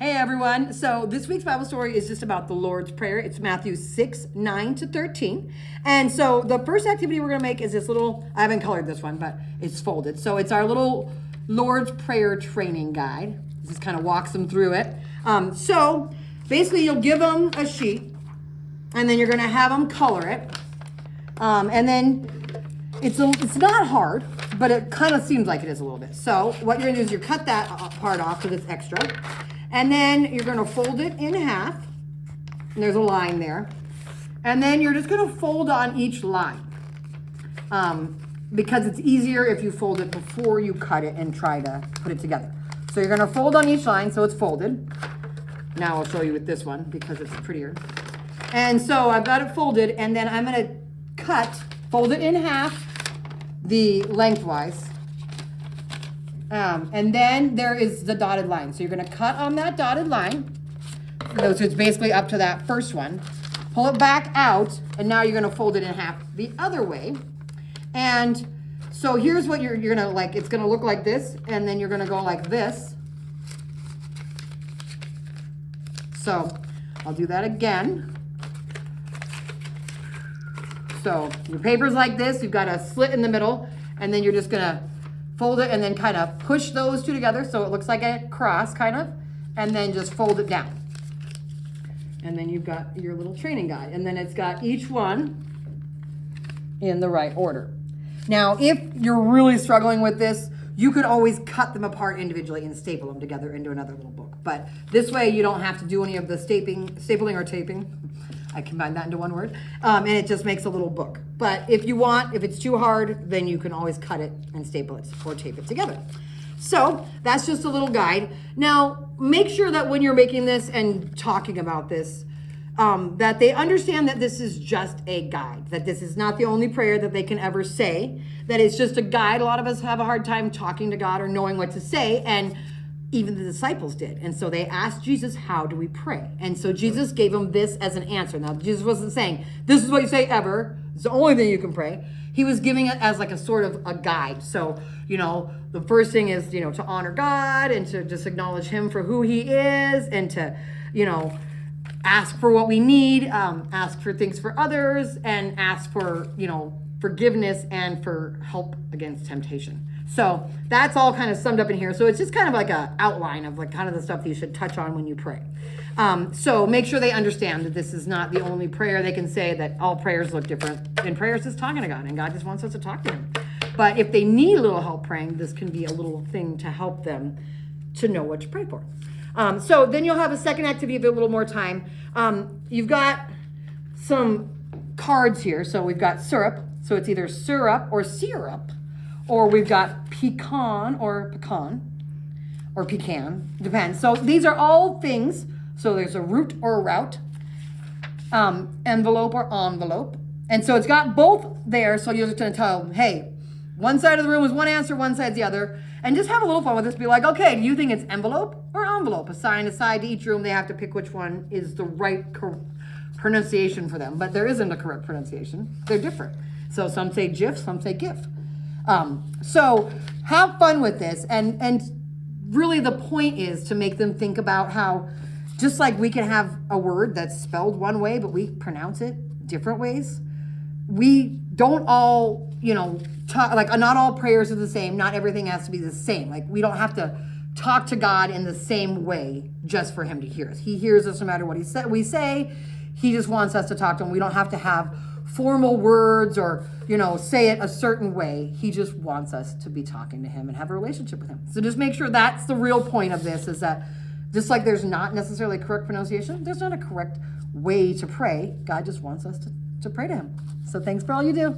Hey everyone. So this week's Bible story is just about the Lord's Prayer. It's Matthew 6:9-13. And so the first activity we're going to make is this little, I haven't colored this one, but it's folded. So it's our little Lord's Prayer training guide. This just kind of walks them through it. So basically you'll give them a sheet and then you're going to have them color it. And then it's not hard, but it kind of seems like it is a little bit. So what you're going to do is you cut that part off because it's extra. And then you're going to fold it in half. And there's a line there. And then you're just going to fold on each line. Because it's easier if you fold it before you cut it and try to put it together. So you're going to fold on each line so it's folded. Now I'll show you with this one because it's prettier. And so I've got it folded, and then I'm going to fold it in half, the lengthwise. And then there is the dotted line. So you're going to cut on that dotted line. So it's basically up to that first one. Pull it back out, and now you're going to fold it in half the other way. And so here's what you're going to like. It's going to look like this, and then you're going to go like this. So I'll do that again. So your paper's like this. You've got a slit in the middle, and then you're just going to fold it and then kind of push those two together so it looks like a cross kind of, and then just fold it down. And then you've got your little training guide, and then it's got each one in the right order. Now, if you're really struggling with this, you could always cut them apart individually and staple them together into another little book. But this way you don't have to do any of the stapling or taping. I combined that into one word. And it just makes a little book. But if you want, if it's too hard, then you can always cut it and staple it or tape it together. So that's just a little guide. Now, make sure that when you're making this and talking about this, that they understand that this is just a guide, that this is not the only prayer that they can ever say, that it's just a guide. A lot of us have a hard time talking to God or knowing what to say, and even the disciples did. And so they asked Jesus, how do we pray? And so Jesus gave them this as an answer. Now, Jesus wasn't saying, this is what you say ever. It's the only thing you can pray. He was giving it as like a sort of a guide. So, the first thing is, to honor God and to just acknowledge him for who he is, and to, ask for what we need, ask for things for others, and ask for, forgiveness and for help against temptation. So that's all kind of summed up in here. So it's just kind of like an outline of like kind of the stuff that you should touch on when you pray. So make sure they understand that this is not the only prayer they can say, that all prayers look different. And prayer is just talking to God, and God just wants us to talk to him. But if they need a little help praying, this can be a little thing to help them to know what to pray for. So then you'll have a second activity of a little more time. You've got some cards here. So we've got syrup. So it's either syrup or syrup. Or we've got pecan, depends. So these are all things. So there's a root or a route, envelope or envelope. And so it's got both there. So you're just going to tell them, hey, one side of the room is one answer, one side's the other. And just have a little fun with this. Be like, okay, do you think it's envelope or envelope? Assign a side to each room. They have to pick which one is the right pronunciation for them. But there isn't a correct pronunciation. They're different. So some say GIF, some say GIF. So have fun with this, and really the point is to make them think about how, just like we can have a word that's spelled one way, but we pronounce it different ways. We don't all, not all prayers are the same. Not everything has to be the same. Like, we don't have to talk to God in the same way just for him to hear us. He hears us no matter what we say. He just wants us to talk to him. We don't have to have formal words or, say it a certain way. He just wants us to be talking to him and have a relationship with him. So just make sure that's the real point of this, is that just like there's not necessarily correct pronunciation, there's not a correct way to pray. God just wants us to pray to him. So thanks for all you do.